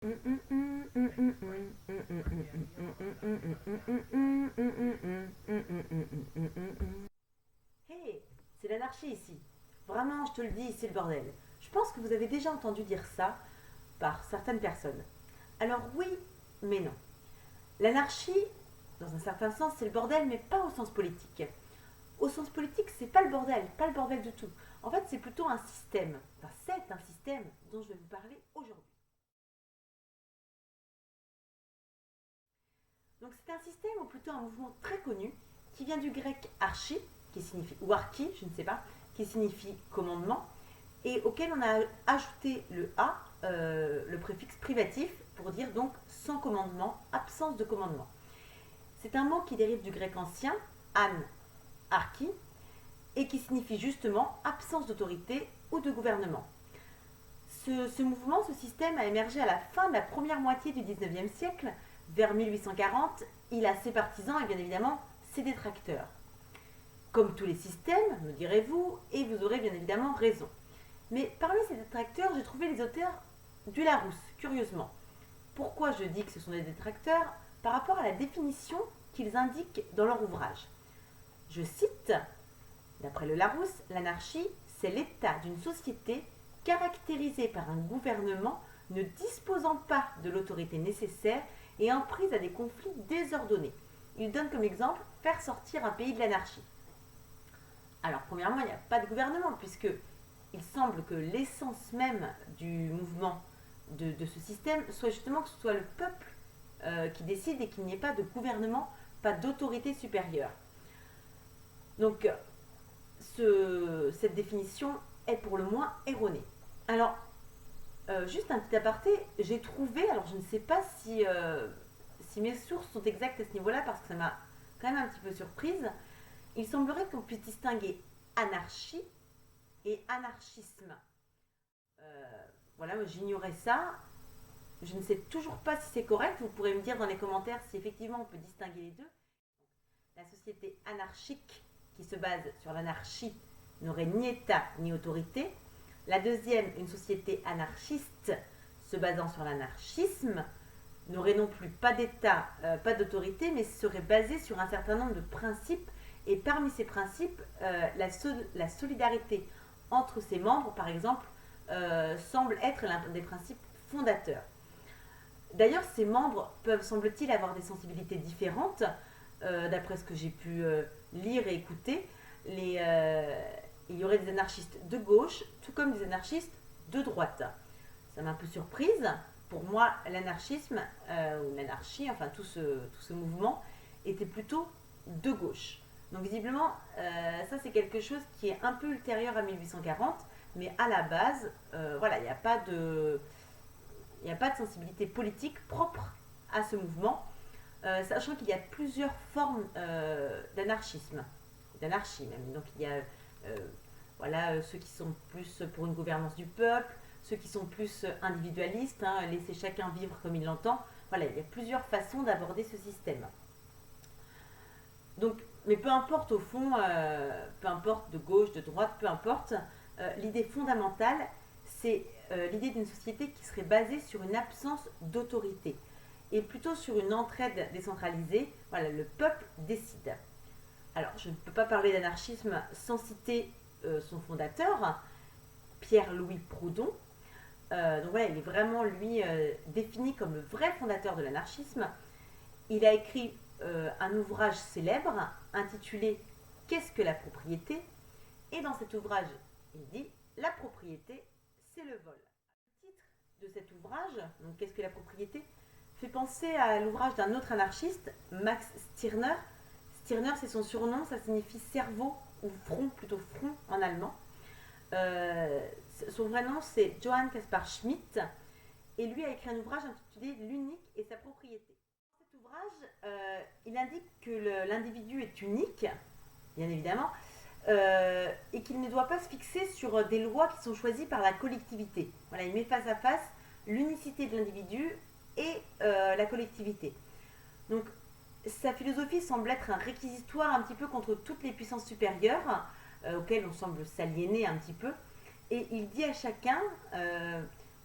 Hey, c'est l'anarchie ici. Vraiment, je te le dis, c'est le bordel. Je pense que vous avez déjà entendu dire ça par certaines personnes. Alors oui, mais non. L'anarchie, dans un certain sens, c'est le bordel, mais pas au sens politique. Au sens politique, c'est pas le bordel du tout. En fait, c'est plutôt un système. Enfin, c'est un système dont je vais vous parler aujourd'hui. Donc c'est un système ou plutôt un mouvement très connu qui vient du grec archi, qui signifie, ou archi, je ne sais pas, qui signifie commandement, et auquel on a ajouté le a, le préfixe privatif, pour dire donc sans commandement, absence de commandement. C'est un mot qui dérive du grec ancien, an, archi, et qui signifie justement absence d'autorité ou de gouvernement. Ce mouvement, ce système a émergé à la fin de la première moitié du 19e siècle, vers 1840. Il a ses partisans et bien évidemment ses détracteurs. Comme tous les systèmes, me direz-vous, et vous aurez bien évidemment raison. Mais parmi ces détracteurs, j'ai trouvé les auteurs du Larousse, curieusement. Pourquoi je dis que ce sont des détracteurs? Par rapport à la définition qu'ils indiquent dans leur ouvrage. Je cite, d'après le Larousse, l'anarchie, c'est l'état d'une société caractérisée par un gouvernement ne disposant pas de l'autorité nécessaire et en prise à des conflits désordonnés. Il donne comme exemple faire sortir un pays de l'anarchie. Alors, premièrement, il n'y a pas de gouvernement, puisque il semble que l'essence même du mouvement de ce système soit justement que ce soit le peuple qui décide et qu'il n'y ait pas de gouvernement, pas d'autorité supérieure. Donc, cette définition est pour le moins erronée. Alors, juste un petit aparté, j'ai trouvé, alors je ne sais pas si mes sources sont exactes à ce niveau-là, parce que ça m'a quand même un petit peu surprise. Il semblerait qu'on puisse distinguer anarchie et anarchisme. Voilà, j'ignorais ça. Je ne sais toujours pas si c'est correct. Vous pourrez me dire dans les commentaires si effectivement on peut distinguer les deux. La société anarchique qui se base sur l'anarchie n'aurait ni État ni autorité. La deuxième, une société anarchiste se basant sur l'anarchisme, n'aurait non plus pas d'État, pas d'autorité, mais serait basée sur un certain nombre de principes. Et parmi ces principes, la solidarité entre ses membres, par exemple, semble être l'un des principes fondateurs. D'ailleurs, ces membres peuvent, semble-t-il, avoir des sensibilités différentes, d'après ce que j'ai pu lire et écouter. Il y aurait des anarchistes de gauche, tout comme des anarchistes de droite. Ça m'a un peu surprise. Pour moi, l'anarchisme, ou l'anarchie, enfin tout ce mouvement, était plutôt de gauche. Donc visiblement, ça c'est quelque chose qui est un peu ultérieur à 1840, mais à la base, voilà, il n'y a pas de sensibilité politique propre à ce mouvement, sachant qu'il y a plusieurs formes d'anarchisme, d'anarchie même. Donc il y a voilà, ceux qui sont plus pour une gouvernance du peuple, ceux qui sont plus individualistes, hein, laisser chacun vivre comme il l'entend. Voilà, il y a plusieurs façons d'aborder ce système. Donc, mais peu importe au fond, peu importe de gauche, de droite, peu importe, l'idée fondamentale, c'est l'idée d'une société qui serait basée sur une absence d'autorité et plutôt sur une entraide décentralisée. Voilà, le peuple décide. Alors, je ne peux pas parler d'anarchisme sans citer son fondateur, Pierre-Louis Proudhon. Donc voilà, il est vraiment, lui, défini comme le vrai fondateur de l'anarchisme. Il a écrit un ouvrage célèbre intitulé Qu'est-ce que la propriété? Et dans cet ouvrage, il dit la propriété, c'est le vol. Le titre de cet ouvrage, donc Qu'est-ce que la propriété, fait penser à l'ouvrage d'un autre anarchiste, Max Stirner. Stirner, c'est son surnom, ça signifie cerveau ou front, plutôt front en allemand. Son vrai nom, c'est Johann Caspar Schmidt, et lui a écrit un ouvrage intitulé L'unique et sa propriété. Dans cet ouvrage, il indique que l'individu est unique, bien évidemment, et qu'il ne doit pas se fixer sur des lois qui sont choisies par la collectivité. Voilà, il met face à face l'unicité de l'individu et la collectivité. Donc, sa philosophie semble être un réquisitoire un petit peu contre toutes les puissances supérieures, auxquelles on semble s'aliéner un petit peu. Et il dit à chacun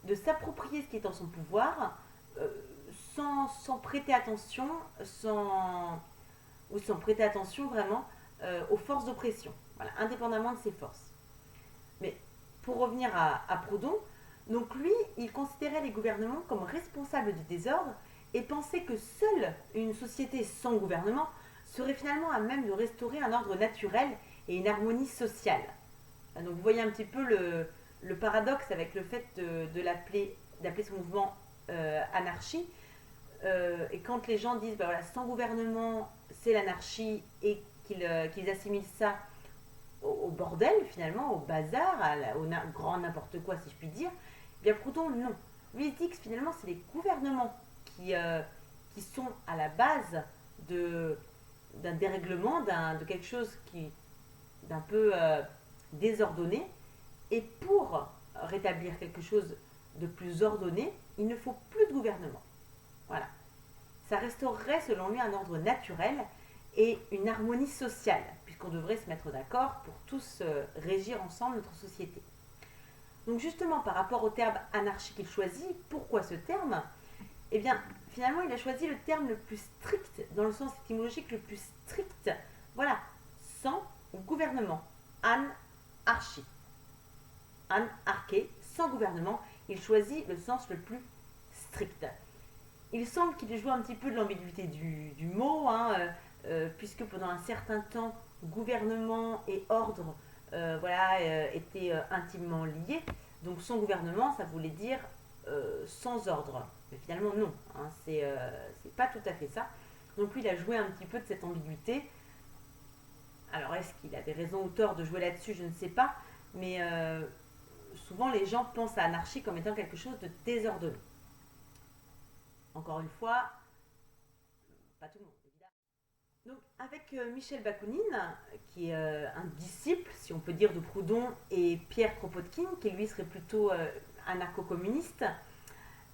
de s'approprier ce qui est en son pouvoir, euh, sans prêter attention, sans prêter attention vraiment aux forces d'oppression, voilà, indépendamment de ces forces. Mais pour revenir à Proudhon, donc lui, il considérait les gouvernements comme responsables du désordre et pensait que seule une société sans gouvernement serait finalement à même de restaurer un ordre naturel et une harmonie sociale. Donc vous voyez un petit peu le paradoxe avec le fait d'appeler ce mouvement anarchie. Et quand les gens disent bah voilà, sans gouvernement c'est l'anarchie et qu'ils assimilent ça au bordel finalement, au bazar, au grand n'importe quoi si je puis dire, eh bien Proudhon non. Lui il dit que finalement c'est les gouvernements qui sont à la base d'un dérèglement, de quelque chose d'un peu désordonné. Et pour rétablir quelque chose de plus ordonné, il ne faut plus de gouvernement. Voilà. Ça restaurerait selon lui un ordre naturel et une harmonie sociale, puisqu'on devrait se mettre d'accord pour tous régir ensemble notre société. Donc justement, par rapport au terme anarchie qu'il choisit, pourquoi ce terme? Eh bien, finalement, il a choisi le terme le plus strict, dans le sens étymologique le plus strict. Voilà, sans gouvernement. Anarchie. Anarché, sans gouvernement, il choisit le sens le plus strict. Il semble qu'il ait joué un petit peu de l'ambiguïté du mot, puisque pendant un certain temps, gouvernement et ordre étaient intimement liés. Donc sans gouvernement, ça voulait dire sans ordre. Mais finalement, non, c'est pas tout à fait ça. Donc lui, il a joué un petit peu de cette ambiguïté. Alors est-ce qu'il avait raison ou tort de jouer là-dessus? Je ne sais pas. Mais souvent, les gens pensent à anarchie comme étant quelque chose de désordonné. Encore une fois, pas tout le monde, évidemment. Donc, avec Michel Bakounine, qui est un disciple, si on peut dire, de Proudhon, et Pierre Kropotkin, qui lui serait plutôt anarcho-communiste,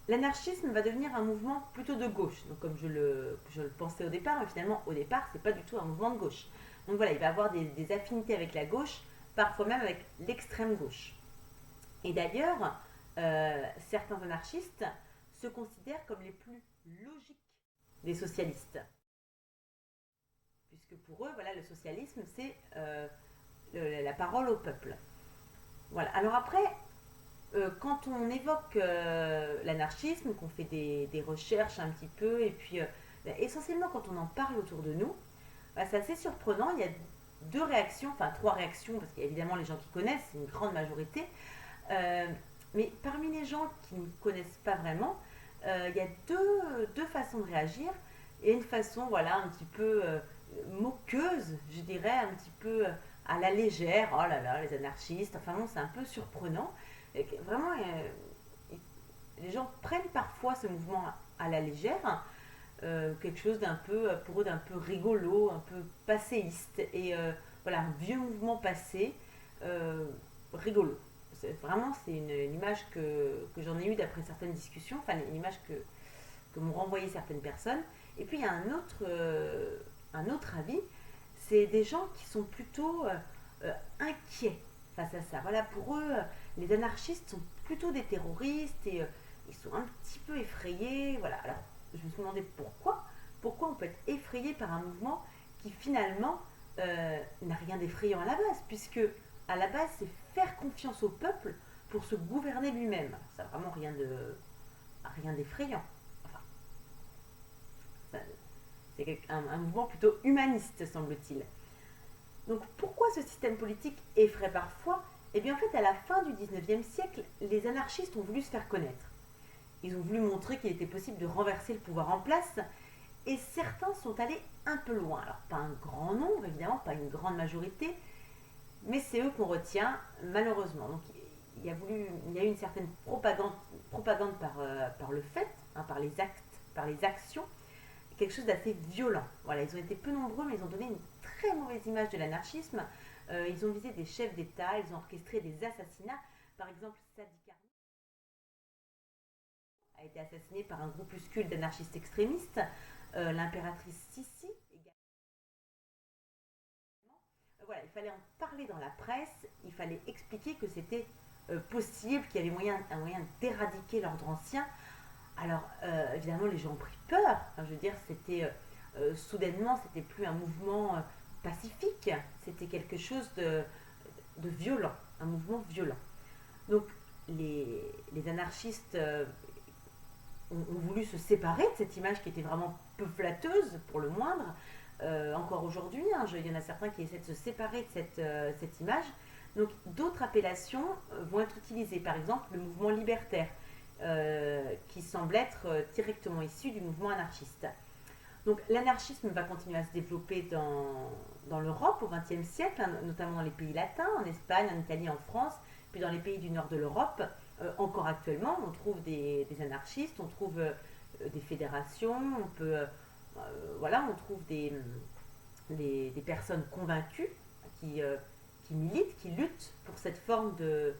l'anarchisme va devenir un mouvement plutôt de gauche. Donc, comme je le pensais au départ, mais finalement, au départ, c'est pas du tout un mouvement de gauche. Donc voilà, il va avoir des affinités avec la gauche, parfois même avec l'extrême gauche. Et d'ailleurs, certains anarchistes se considèrent comme les plus logiques des socialistes. Puisque pour eux, voilà, le socialisme, c'est la parole au peuple. Voilà. Alors après, quand on évoque l'anarchisme, qu'on fait des recherches un petit peu, et puis essentiellement quand on en parle autour de nous, bah, c'est assez surprenant. Il y a deux réactions, enfin trois réactions, parce qu'il y a évidemment les gens qui connaissent, c'est une grande majorité. Mais parmi les gens qui ne connaissent pas vraiment, il y a deux façons de réagir. Et une façon, voilà, un petit peu moqueuse, je dirais, un petit peu à la légère. Oh là là, les anarchistes. Enfin bon, c'est un peu surprenant. Et vraiment, les gens prennent parfois ce mouvement à la légère. Quelque chose d'un peu, pour eux, d'un peu rigolo, un peu passéiste. Et voilà, un vieux mouvement passé, rigolo. C'est une image que j'en ai eue d'après certaines discussions, enfin une image que m'ont renvoyé certaines personnes. Et puis il y a un autre avis, c'est des gens qui sont plutôt inquiets face à ça. Voilà, pour eux, les anarchistes sont plutôt des terroristes et ils sont un petit peu effrayés. Voilà, alors je me suis demandé pourquoi on peut être effrayé par un mouvement qui finalement n'a rien d'effrayant à la base, puisque à la base c'est faire confiance au peuple pour se gouverner lui-même. Ça n'a vraiment rien d'effrayant. Enfin, c'est un mouvement plutôt humaniste, semble-t-il. Donc pourquoi ce système politique effraie parfois? Eh bien en fait, à la fin du 19e siècle, les anarchistes ont voulu se faire connaître. Ils ont voulu montrer qu'il était possible de renverser le pouvoir en place, et certains sont allés un peu loin. Alors pas un grand nombre, évidemment, pas une grande majorité, mais c'est eux qu'on retient, malheureusement. Donc il y a eu une certaine propagande par le fait, par les actes, par les actions, quelque chose d'assez violent. Voilà, ils ont été peu nombreux, mais ils ont donné une très mauvaise image de l'anarchisme. Ils ont visé des chefs d'État, ils ont orchestré des assassinats. Par exemple, Sadi Carnot a été assassiné par un groupuscule d'anarchistes extrémistes. L'impératrice Sissi également. Voilà, il fallait en parler dans la presse, il fallait expliquer que c'était possible, qu'il y avait un moyen d'éradiquer l'ordre ancien. Alors, évidemment, les gens ont pris peur. Enfin, je veux dire, c'était soudainement, c'était plus un mouvement pacifique, c'était quelque chose de violent, un mouvement violent. Donc, les anarchistes ont voulu se séparer de cette image qui était vraiment peu flatteuse, pour le moindre. Encore aujourd'hui, hein, il y en a certains qui essaient de se séparer de cette image. Donc, d'autres appellations vont être utilisées. Par exemple, le mouvement libertaire, qui semble être directement issu du mouvement anarchiste. Donc, l'anarchisme va continuer à se développer dans l'Europe au XXe siècle, hein, notamment dans les pays latins, en Espagne, en Italie, en France, puis dans les pays du nord de l'Europe. Encore actuellement, on trouve des anarchistes, on trouve des fédérations, voilà, on trouve des personnes convaincues qui, qui militent, qui luttent pour cette forme de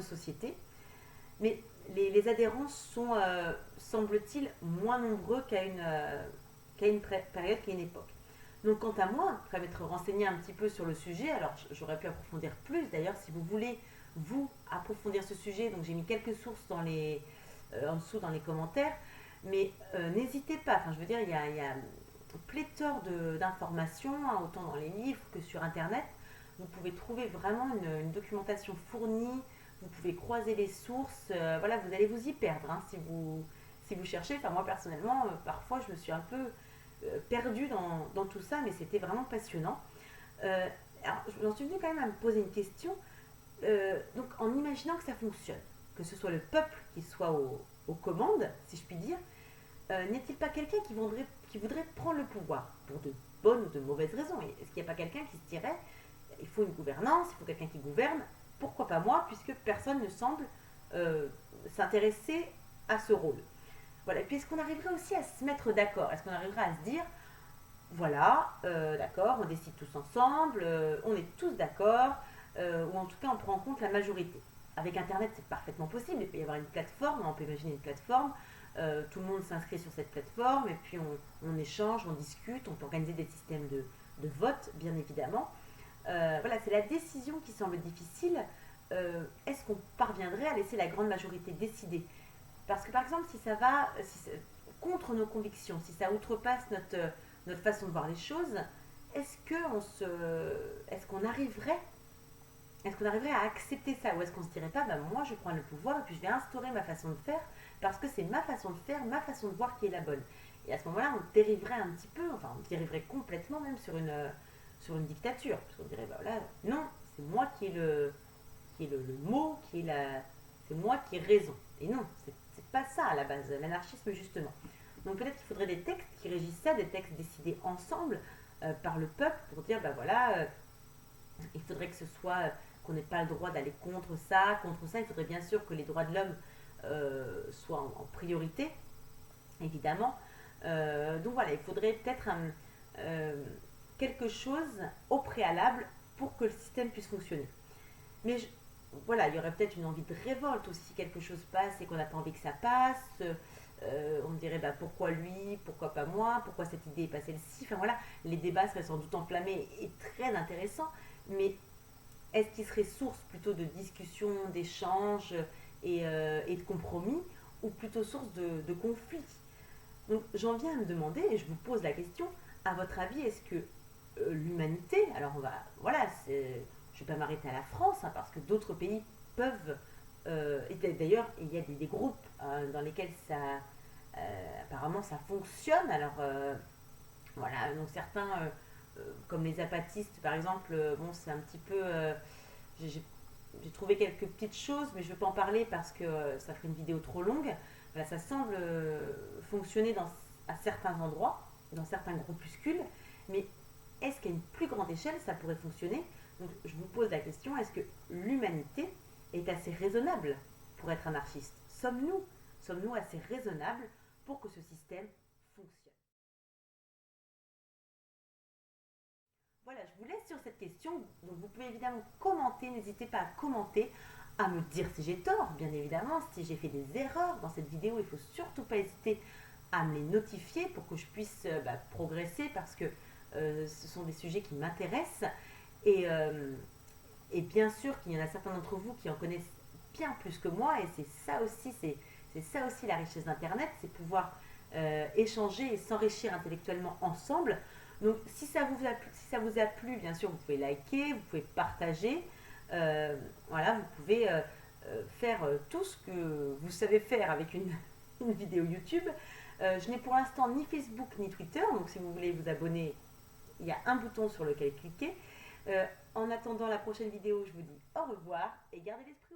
société. Mais les adhérents sont, semble-t-il, moins nombreux qu'à une période, qu'à une époque. Donc, quant à moi, après m'être renseigné un petit peu sur le sujet, alors j'aurais pu approfondir plus. D'ailleurs, si vous voulez, vous, approfondir ce sujet, donc j'ai mis quelques sources en dessous dans les commentaires, mais n'hésitez pas. Enfin, je veux dire, il y a pléthore d'informations, hein, autant dans les livres que sur Internet. Vous pouvez trouver vraiment une documentation fournie. Vous pouvez croiser les sources. Voilà, vous allez vous y perdre, hein, si vous cherchez. Enfin, moi, personnellement, parfois, je me suis un peu perdue dans tout ça, mais c'était vraiment passionnant. Alors, j'en suis venue quand même à me poser une question. Donc, en imaginant que ça fonctionne, que ce soit le peuple qui soit aux commandes, si je puis dire, n'est-il pas quelqu'un qui voudrait prendre le pouvoir pour de bonnes ou de mauvaises raisons? Est-ce qu'il n'y a pas quelqu'un qui se dirait, il faut une gouvernance, il faut quelqu'un qui gouverne, pourquoi pas moi, puisque personne ne semble s'intéresser à ce rôle. Voilà. Et puis est-ce qu'on arriverait aussi à se mettre d'accord? Est-ce qu'on arriverait à se dire, voilà, d'accord, on décide tous ensemble, on est tous d'accord, ou en tout cas on prend en compte la majorité. Avec Internet, c'est parfaitement possible. Il peut y avoir une plateforme, on peut imaginer une plateforme, tout le monde s'inscrit sur cette plateforme, et puis on échange, on discute, on peut organiser des systèmes de vote, bien évidemment. Voilà, c'est la décision qui semble difficile. Est-ce qu'on parviendrait à laisser la grande majorité décider? Parce que par exemple, si ça va contre nos convictions, si ça outrepasse notre façon de voir les choses, est-ce qu'on arriverait à accepter ça? Ou est-ce qu'on se dirait pas, bah, moi je prends le pouvoir et puis je vais instaurer ma façon de faire parce que c'est ma façon de faire, ma façon de voir qui est la bonne? Et à ce moment-là, on dériverait un petit peu, enfin on dériverait complètement même sur une dictature. Parce qu'on dirait, bah voilà, non, c'est moi qui est le mot, c'est moi qui ai raison. Et non, c'est pas ça à la base, l'anarchisme justement. Donc peut-être qu'il faudrait des textes qui régissent ça, des textes décidés ensemble par le peuple pour dire, bah voilà, il faudrait que ce soit, qu'on n'ait pas le droit d'aller contre ça, il faudrait bien sûr que les droits de l'homme soient en priorité, évidemment. Donc voilà, il faudrait peut-être quelque chose au préalable pour que le système puisse fonctionner. Mais voilà, il y aurait peut-être une envie de révolte aussi si quelque chose passe et qu'on n'a pas envie que ça passe. On me dirait, bah, pourquoi lui, pourquoi pas moi, pourquoi cette idée est pas celle-ci. Enfin voilà, les débats seraient sans doute enflammés et très intéressants, mais est-ce qu'ils seraient source plutôt de discussion, d'échanges et de compromis, ou plutôt source de conflits? Donc j'en viens à me demander, et je vous pose la question, à votre avis, est-ce que l'humanité, alors voilà, je ne vais pas m'arrêter à la France, hein, parce que d'autres pays peuvent, et d'ailleurs il y a des groupes dans lesquels apparemment ça fonctionne, alors voilà, donc certains, comme les apatistes par exemple, bon c'est un petit peu, j'ai trouvé quelques petites choses, mais je ne veux pas en parler parce que ça ferait une vidéo trop longue. Voilà, ça semble fonctionner à certains endroits, dans certains groupuscules, mais est-ce qu'à une plus grande échelle ça pourrait fonctionner? Donc je vous pose la question, est-ce que l'humanité est assez raisonnable pour être anarchiste? Sommes-nous assez raisonnables pour que ce système fonctionne? Voilà, je vous laisse sur cette question. Donc vous pouvez évidemment commenter, n'hésitez pas à commenter, à me dire si j'ai tort, bien évidemment, si j'ai fait des erreurs dans cette vidéo, il ne faut surtout pas hésiter à me les notifier pour que je puisse progresser parce que ce sont des sujets qui m'intéressent et bien sûr qu'il y en a certains d'entre vous qui en connaissent bien plus que moi et c'est ça aussi, C'est ça aussi la richesse d'Internet, c'est pouvoir échanger et s'enrichir intellectuellement ensemble. Donc si ça vous a plu, bien sûr, vous pouvez liker, vous pouvez partager. Voilà, vous pouvez faire tout ce que vous savez faire avec une vidéo YouTube. Je n'ai pour l'instant ni Facebook ni Twitter, donc si vous voulez vous abonner, il y a un bouton sur lequel cliquer. En attendant la prochaine vidéo, je vous dis au revoir et gardez l'esprit.